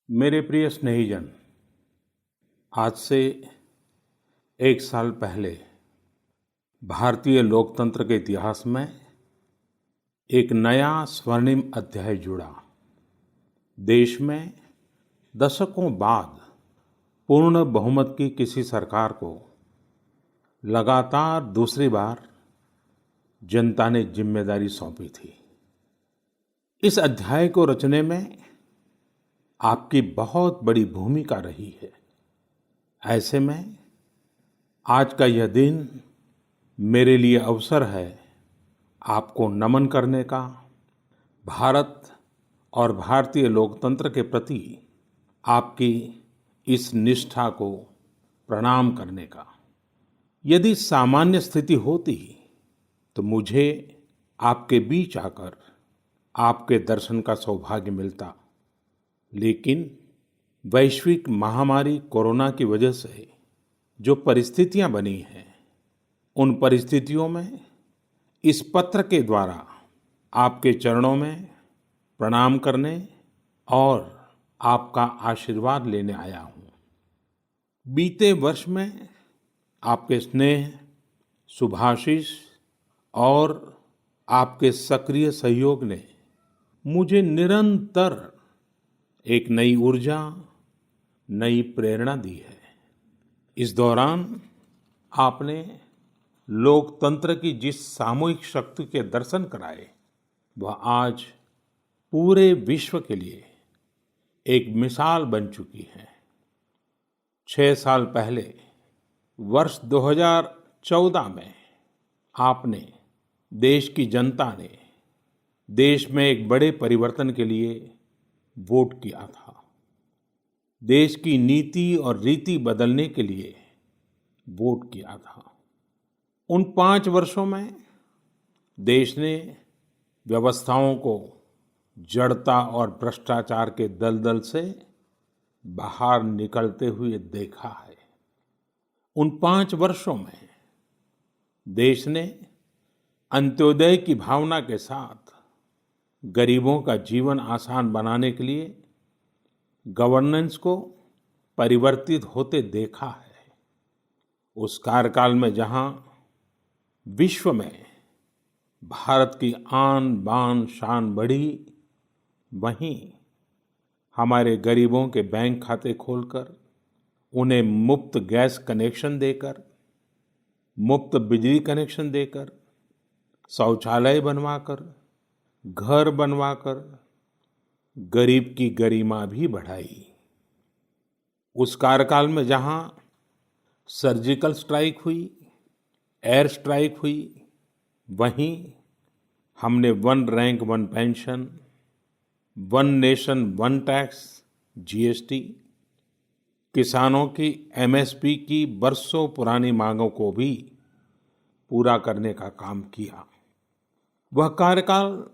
मेरे प्रिय स्नेहीजन, आज से 1 साल पहले भारतीय लोकतंत्र के इतिहास में एक नया स्वर्णिम अध्याय जुड़ा। देश में दशकों बाद पूर्ण बहुमत की किसी सरकार को लगातार दूसरी बार जनता ने जिम्मेदारी सौंपी थी। इस अध्याय को रचने में आपकी बहुत बड़ी भूमिका रही है। ऐसे में आज का यह दिन मेरे लिए अवसर है आपको नमन करने का, भारत और भारतीय लोकतंत्र के प्रति आपकी इस निष्ठा को प्रणाम करने का। यदि सामान्य स्थिति होती तो मुझे आपके बीच आकर आपके दर्शन का सौभाग्य मिलता, लेकिन वैश्विक महामारी कोरोना की वजह से जो परिस्थितियां बनी हैं, उन परिस्थितियों में इस पत्र के द्वारा आपके चरणों में प्रणाम करने और आपका आशीर्वाद लेने आया हूं। बीते वर्ष में आपके स्नेह, शुभाशीष और आपके सक्रिय सहयोग ने मुझे निरंतर एक नई ऊर्जा, नई प्रेरणा दी है। इस दौरान आपने लोकतंत्र की जिस सामूहिक शक्ति के दर्शन कराए, वह आज पूरे विश्व के लिए एक मिसाल बन चुकी है। 6 साल पहले वर्ष 2014 में आपने, देश की जनता ने देश में एक बड़े परिवर्तन के लिए वोट किया था। देश की नीति और रीति बदलने के लिए वोट किया था। उन 5 वर्षों में देश ने व्यवस्थाओं को जड़ता और भ्रष्टाचार के दलदल से बाहर निकलते हुए देखा है। उन 5 वर्षों में देश ने अंत्योदय की भावना के साथ गरीबों का जीवन आसान बनाने के लिए गवर्नेंस को परिवर्तित होते देखा है। उस कार्यकाल में जहां विश्व में भारत की आन बान शान बढ़ी, वहीं हमारे गरीबों के बैंक खाते खोलकर, उन्हें मुफ्त गैस कनेक्शन देकर, मुफ्त बिजली कनेक्शन देकर, शौचालय बनवाकर, घर बनवाकर गरीब की गरिमा भी बढ़ाई। उस कार्यकाल में जहां सर्जिकल स्ट्राइक हुई, एयर स्ट्राइक हुई, वहीं हमने one rank one pension, one nation one tax, GST, किसानों की एमएसपी की बरसों पुरानी मांगों को भी पूरा करने का काम किया। वह कार्यकाल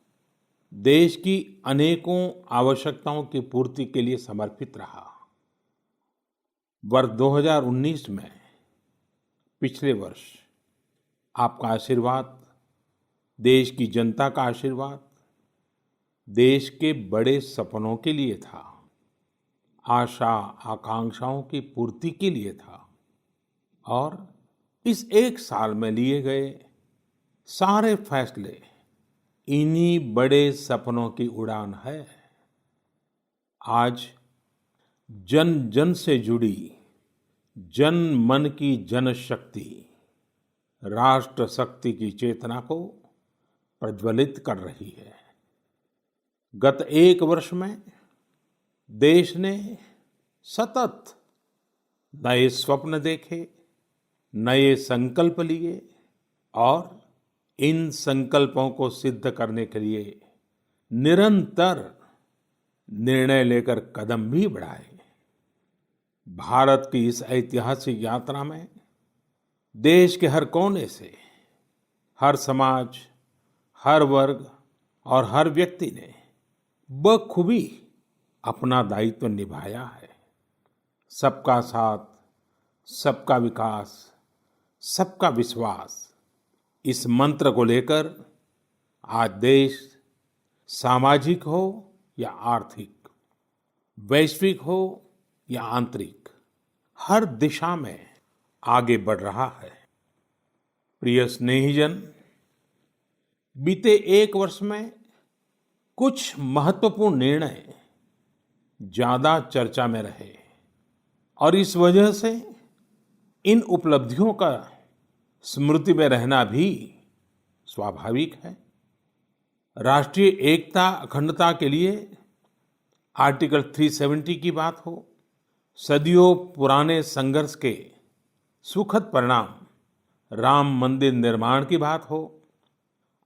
देश की अनेकों आवश्यकताओं की पूर्ति के लिए समर्पित रहा। वर्ष 2019 में, पिछले वर्ष, आपका आशीर्वाद, देश की जनता का आशीर्वाद, देश के बड़े सपनों के लिए था, आशा आकांक्षाओं की पूर्ति के लिए था। और इस 1 साल में लिए गए सारे फैसले इन्हीं बड़े सपनों की उड़ान है। आज जन जन से जुड़ी जन मन की जनशक्ति राष्ट्र शक्ति की चेतना को प्रज्वलित कर रही है। गत 1 वर्ष में देश ने सतत नए स्वप्न देखे, नए संकल्प लिए और इन संकल्पों को सिद्ध करने के लिए निरंतर निर्णय लेकर कदम भी बढ़ाए। भारत की इस ऐतिहासिक यात्रा में देश के हर कोने से, हर समाज, हर वर्ग और हर व्यक्ति ने बखूबी अपना दायित्व निभाया है। सबका साथ, सबका विकास, सबका विश्वास, इस मंत्र को लेकर आज देश सामाजिक हो या आर्थिक, वैश्विक हो या आंतरिक, हर दिशा में आगे बढ़ रहा है। प्रिय स्नेहीजन, बीते एक वर्ष में कुछ महत्वपूर्ण निर्णय ज्यादा चर्चा में रहे और इस वजह से इन उपलब्धियों का स्मृति में रहना भी स्वाभाविक है। राष्ट्रीय एकता अखंडता के लिए आर्टिकल 370 की बात हो, सदियों पुराने संघर्ष के सुखद परिणाम राम मंदिर निर्माण की बात हो,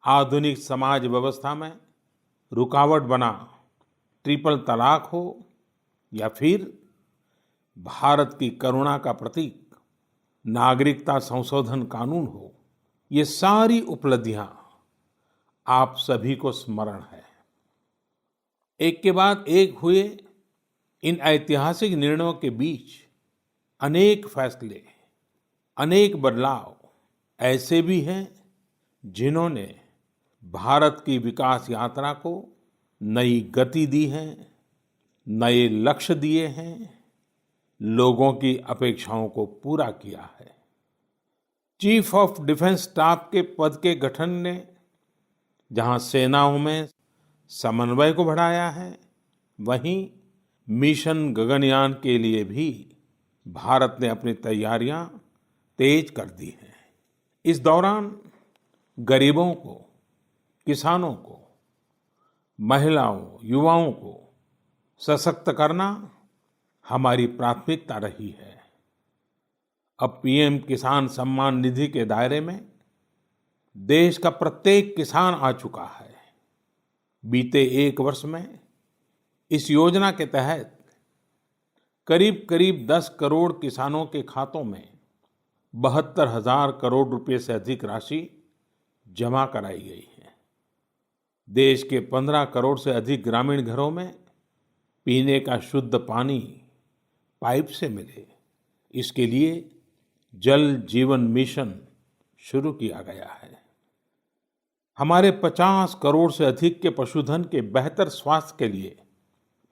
आधुनिक समाज व्यवस्था में रुकावट बना ट्रिपल तलाक हो या फिर भारत की करुणा का प्रतीक नागरिकता संशोधन कानून हो, ये सारी उपलब्धियां आप सभी को स्मरण है। एक के बाद एक हुए इन ऐतिहासिक निर्णयों के बीच अनेक फैसले, अनेक बदलाव ऐसे भी हैं जिन्होंने भारत की विकास यात्रा को नई गति दी है, नए लक्ष्य दिए हैं, लोगों की अपेक्षाओं को पूरा किया है। चीफ ऑफ डिफेंस स्टाफ के पद के गठन ने जहां सेनाओं में समन्वय को बढ़ाया है, वहीं मिशन गगनयान के लिए भी भारत ने अपनी तैयारियां तेज कर दी हैं। इस दौरान गरीबों को, किसानों को, महिलाओं, युवाओं को सशक्त करना हमारी प्राथमिकता रही है। अब पीएम किसान सम्मान निधि के दायरे में देश का प्रत्येक किसान आ चुका है। बीते एक वर्ष में इस योजना के तहत करीब करीब 10 करोड़ किसानों के खातों में 72,000 करोड़ रुपए से अधिक राशि जमा कराई गई है। देश के 15 करोड़ से अधिक ग्रामीण घरों में पीने का शुद्ध पानी पाइप से मिले, इसके लिए जल जीवन मिशन शुरू किया गया है। हमारे 50 करोड़ से अधिक के पशुधन के बेहतर स्वास्थ्य के लिए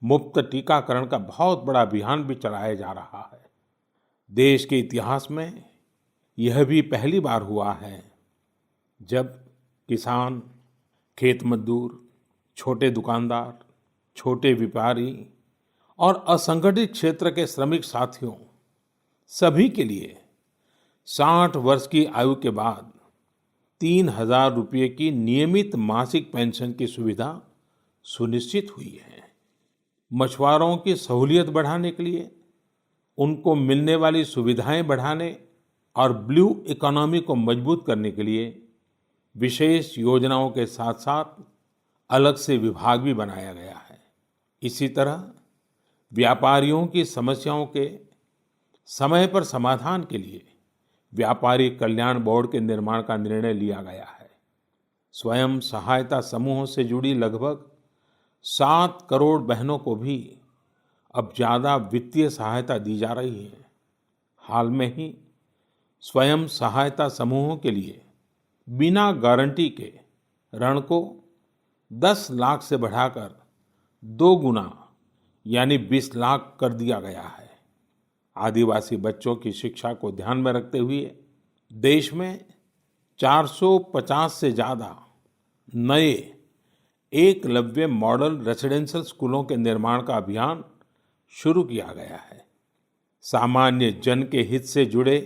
मुफ्त टीकाकरण का बहुत बड़ा अभियान भी चलाया जा रहा है। देश के इतिहास में यह भी पहली बार हुआ है जब किसान, खेत मजदूर, छोटे दुकानदार, छोटे व्यापारी और असंगठित क्षेत्र के श्रमिक साथियों सभी के लिए 60 वर्ष की आयु के बाद 3,000 रुपये की नियमित मासिक पेंशन की सुविधा सुनिश्चित हुई है। मछुआरों की सहूलियत बढ़ाने के लिए, उनको मिलने वाली सुविधाएं बढ़ाने और ब्लू इकोनॉमी को मजबूत करने के लिए विशेष योजनाओं के साथ साथ अलग से विभाग भी बनाया गया है। इसी तरह व्यापारियों की समस्याओं के समय पर समाधान के लिए व्यापारी कल्याण बोर्ड के निर्माण का निर्णय लिया गया है। स्वयं सहायता समूहों से जुड़ी लगभग 7 करोड़ बहनों को भी अब ज्यादा वित्तीय सहायता दी जा रही है। हाल में ही स्वयं सहायता समूहों के लिए बिना गारंटी के ऋण को 10 लाख से बढ़ाकर 2 गुना यानी 20 लाख कर दिया गया है। आदिवासी बच्चों की शिक्षा को ध्यान में रखते हुए देश में 450 से ज्यादा नए एकलव्य मॉडल रेसिडेंशियल स्कूलों के निर्माण का अभियान शुरू किया गया है। सामान्य जन के हित से जुड़े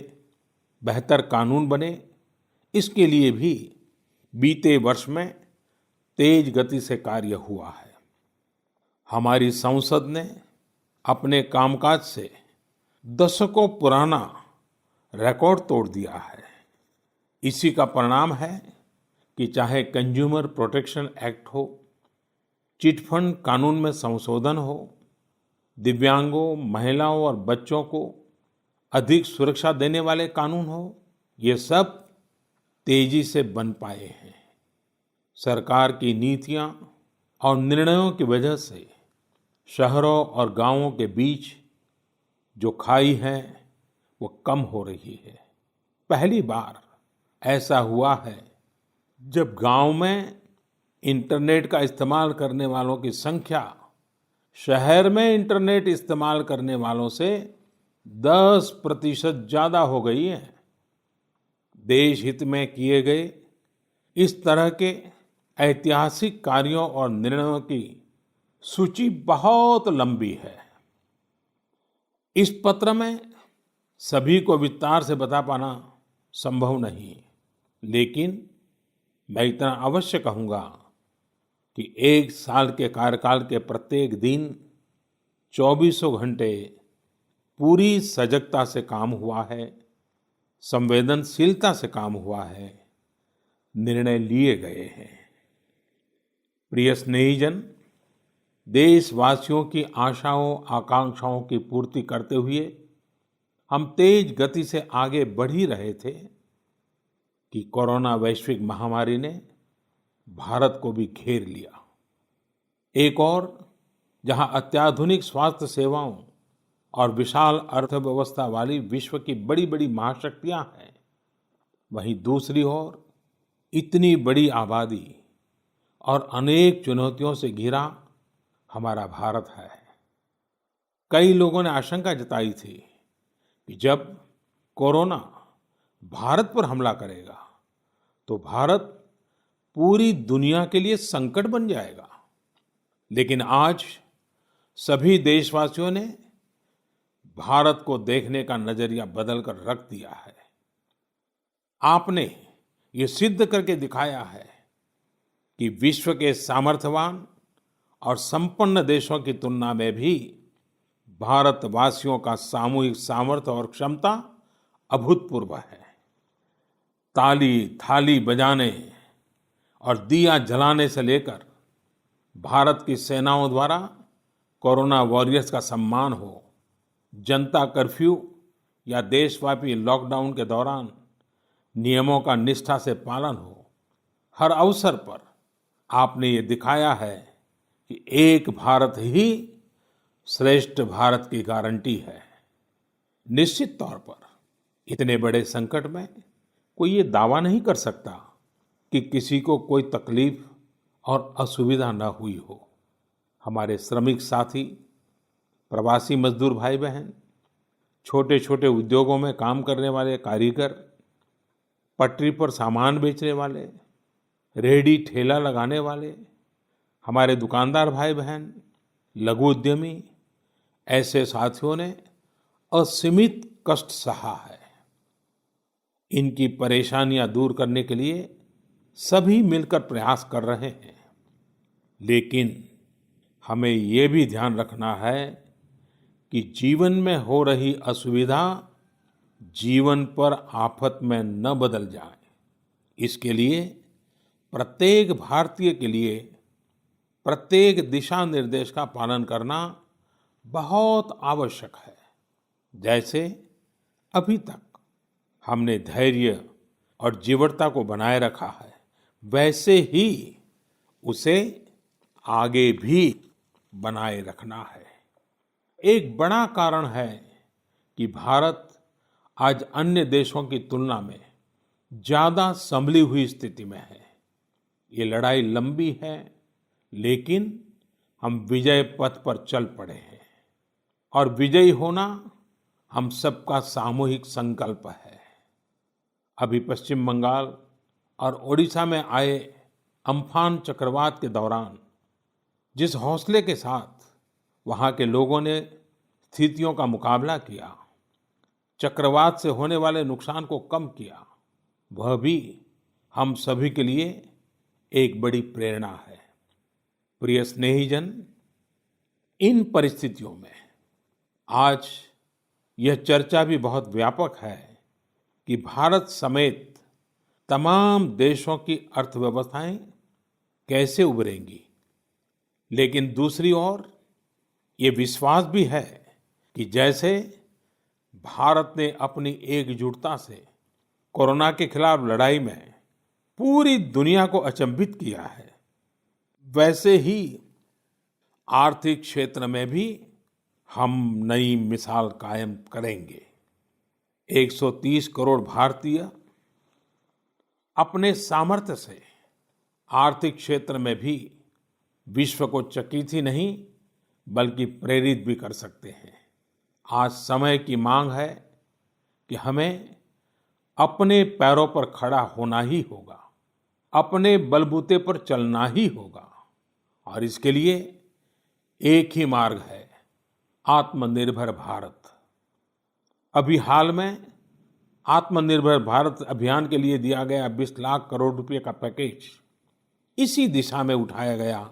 बेहतर कानून बने, इसके लिए भी बीते वर्ष में तेज गति से कार्य हुआ है। हमारी संसद ने अपने कामकाज से दशकों पुराना रिकॉर्ड तोड़ दिया है। इसी का परिणाम है कि चाहे कंज्यूमर प्रोटेक्शन एक्ट हो, चिट फंड कानून में संशोधन हो, दिव्यांगों, महिलाओं और बच्चों को अधिक सुरक्षा देने वाले कानून हो, ये सब तेजी से बन पाए हैं। सरकार की नीतियां और निर्णयों की वजह से शहरों और गांवों के बीच जो खाई है वो कम हो रही है। पहली बार ऐसा हुआ है जब गांव में इंटरनेट का इस्तेमाल करने वालों की संख्या शहर में इंटरनेट इस्तेमाल करने वालों से 10% ज्यादा हो गई है। देश हित में किए गए इस तरह के ऐतिहासिक कार्यों और निर्णयों की सूची बहुत लंबी है। इस पत्र में सभी को विस्तार से बता पाना संभव नहीं, लेकिन मैं इतना अवश्य कहूंगा कि एक साल के कार्यकाल के प्रत्येक दिन चौबीसों घंटे पूरी सजगता से काम हुआ है, संवेदनशीलता से काम हुआ है, निर्णय लिए गए हैं। प्रिय स्नेहीजन, देशवासियों की आशाओं आकांक्षाओं की पूर्ति करते हुए हम तेज गति से आगे बढ़ ही रहे थे कि कोरोना वैश्विक महामारी ने भारत को भी घेर लिया। एक और जहां अत्याधुनिक स्वास्थ्य सेवाओं और विशाल अर्थव्यवस्था वाली विश्व की बड़ी बड़ी महाशक्तियां हैं, वहीं दूसरी ओर इतनी बड़ी आबादी और अनेक चुनौतियों से घिरा हमारा भारत है। कई लोगों ने आशंका जताई थी कि जब कोरोना भारत पर हमला करेगा तो भारत पूरी दुनिया के लिए संकट बन जाएगा। लेकिन आज सभी देशवासियों ने भारत को देखने का नजरिया बदलकर रख दिया है। आपने ये सिद्ध करके दिखाया है कि विश्व के सामर्थ्यवान और संपन्न देशों की तुलना में भी भारतवासियों का सामूहिक सामर्थ्य और क्षमता अभूतपूर्व है। ताली थाली बजाने और दिया जलाने से लेकर भारत की सेनाओं द्वारा कोरोना वॉरियर्स का सम्मान हो, जनता कर्फ्यू या देशव्यापी लॉकडाउन के दौरान नियमों का निष्ठा से पालन हो, हर अवसर पर आपने ये दिखाया है कि एक भारत ही श्रेष्ठ भारत की गारंटी है। निश्चित तौर पर इतने बड़े संकट में कोई ये दावा नहीं कर सकता कि किसी को कोई तकलीफ और असुविधा न हुई हो। हमारे श्रमिक साथी, प्रवासी मजदूर भाई बहन, छोटे छोटे उद्योगों में काम करने वाले कारीगर, पटरी पर सामान बेचने वाले, रेहड़ी ठेला लगाने वाले, हमारे दुकानदार भाई बहन, लघु उद्यमी, ऐसे साथियों ने असीमित कष्ट सहा है। इनकी परेशानियां दूर करने के लिए सभी मिलकर प्रयास कर रहे हैं। लेकिन हमें ये भी ध्यान रखना है कि जीवन में हो रही असुविधा जीवन पर आफत में न बदल जाए। इसके लिए प्रत्येक भारतीय के लिए प्रत्येक दिशा निर्देश का पालन करना बहुत आवश्यक है। जैसे अभी तक हमने धैर्य और जीवटता को बनाए रखा है, वैसे ही उसे आगे भी बनाए रखना है। एक बड़ा कारण है कि भारत आज अन्य देशों की तुलना में ज्यादा संभली हुई स्थिति में है। ये लड़ाई लंबी है, लेकिन हम विजय पथ पर चल पड़े हैं और विजयी होना हम सबका सामूहिक संकल्प है। अभी पश्चिम बंगाल और ओडिशा में आए अम्फान चक्रवात के दौरान जिस हौसले के साथ वहां के लोगों ने स्थितियों का मुकाबला किया, चक्रवात से होने वाले नुकसान को कम किया, वह भी हम सभी के लिए एक बड़ी प्रेरणा है। प्रिय स्नेहीजन, इन परिस्थितियों में आज यह चर्चा भी बहुत व्यापक है कि भारत समेत तमाम देशों की अर्थव्यवस्थाएं कैसे उभरेंगी। लेकिन दूसरी ओर ये विश्वास भी है कि जैसे भारत ने अपनी एकजुटता से कोरोना के खिलाफ लड़ाई में पूरी दुनिया को अचंभित किया है, वैसे ही आर्थिक क्षेत्र में भी हम नई मिसाल कायम करेंगे। 130 करोड़ भारतीय अपने सामर्थ्य से आर्थिक क्षेत्र में भी विश्व को चकित ही नहीं बल्कि प्रेरित भी कर सकते हैं। आज समय की मांग है कि हमें अपने पैरों पर खड़ा होना ही होगा, अपने बलबूते पर चलना ही होगा और इसके लिए एक ही मार्ग है, आत्मनिर्भर भारत। अभी हाल में आत्मनिर्भर भारत अभियान के लिए दिया गया 20 लाख करोड़ रुपए का पैकेज इसी दिशा में उठाया गया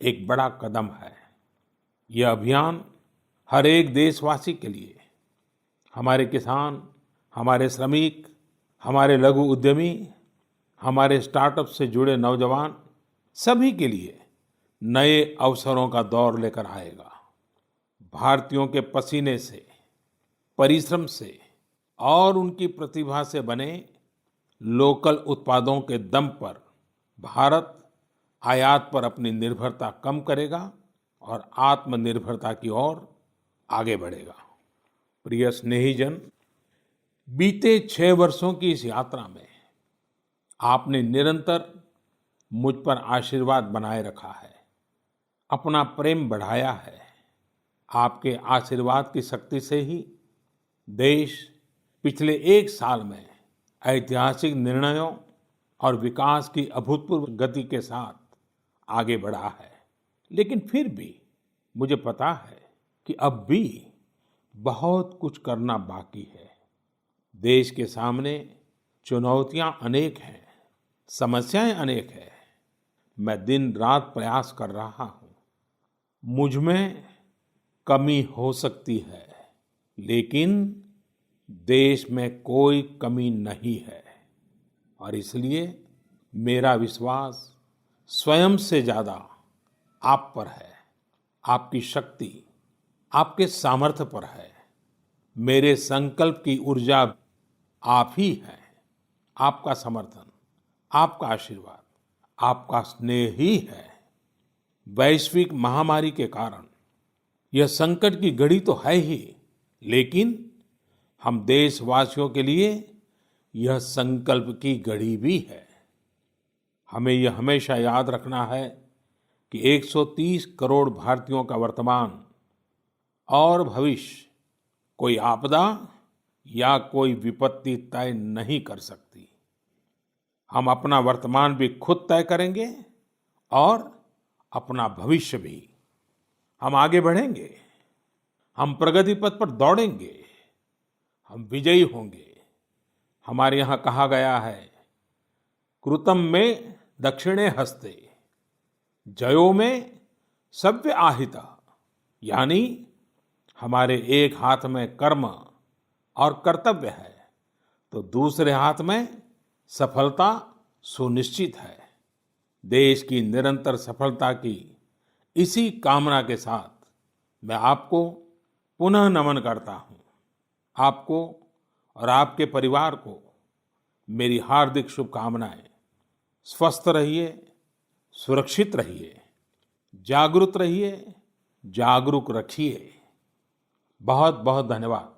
एक बड़ा कदम है। यह अभियान हर एक देशवासी के लिए, हमारे किसान, हमारे श्रमिक, हमारे लघु उद्यमी, हमारे स्टार्टअप से जुड़े नौजवान, सभी के लिए नए अवसरों का दौर लेकर आएगा। भारतीयों के पसीने से, परिश्रम से और उनकी प्रतिभा से बने लोकल उत्पादों के दम पर भारत आयात पर अपनी निर्भरता कम करेगा और आत्मनिर्भरता की ओर आगे बढ़ेगा। प्रिय स्नेहीजन, बीते 6 वर्षों की इस यात्रा में आपने निरंतर मुझ पर आशीर्वाद बनाए रखा है, अपना प्रेम बढ़ाया है। आपके आशीर्वाद की शक्ति से ही देश पिछले 1 साल में ऐतिहासिक निर्णयों और विकास की अभूतपूर्व गति के साथ आगे बढ़ा है। लेकिन फिर भी मुझे पता है कि अब भी बहुत कुछ करना बाकी है। देश के सामने चुनौतियां अनेक हैं, समस्याएं अनेक हैं। मैं दिन रात प्रयास कर रहा हूं। मुझ में कमी हो सकती है, लेकिन देश में कोई कमी नहीं है और इसलिए मेरा विश्वास स्वयं से ज्यादा आप पर है, आपकी शक्ति, आपके सामर्थ्य पर है। मेरे संकल्प की ऊर्जा आप ही हैं। आपका समर्थन, आपका आशीर्वाद, आपका स्नेह ही है। वैश्विक महामारी के कारण यह संकट की घड़ी तो है ही, लेकिन हम देशवासियों के लिए यह संकल्प की घड़ी भी है। हमें यह हमेशा याद रखना है कि 130 करोड़ भारतीयों का वर्तमान और भविष्य कोई आपदा या कोई विपत्ति तय नहीं कर सकती। हम अपना वर्तमान भी खुद तय करेंगे और अपना भविष्य भी। हम आगे बढ़ेंगे, हम प्रगति पथ पर दौड़ेंगे, हम विजयी होंगे। हमारे यहाँ कहा गया है, कृतम में दक्षिणे हस्ते, जयो में सव्य आहिता। यानी हमारे एक हाथ में कर्म और कर्तव्य है तो दूसरे हाथ में सफलता सुनिश्चित है। देश की निरंतर सफलता की इसी कामना के साथ मैं आपको पुनः नमन करता हूं। आपको और आपके परिवार को मेरी हार्दिक शुभकामनाएं। स्वस्थ रहिए, सुरक्षित रहिए, जागरूक रहिए, जागरूक रखिए। बहुत बहुत धन्यवाद।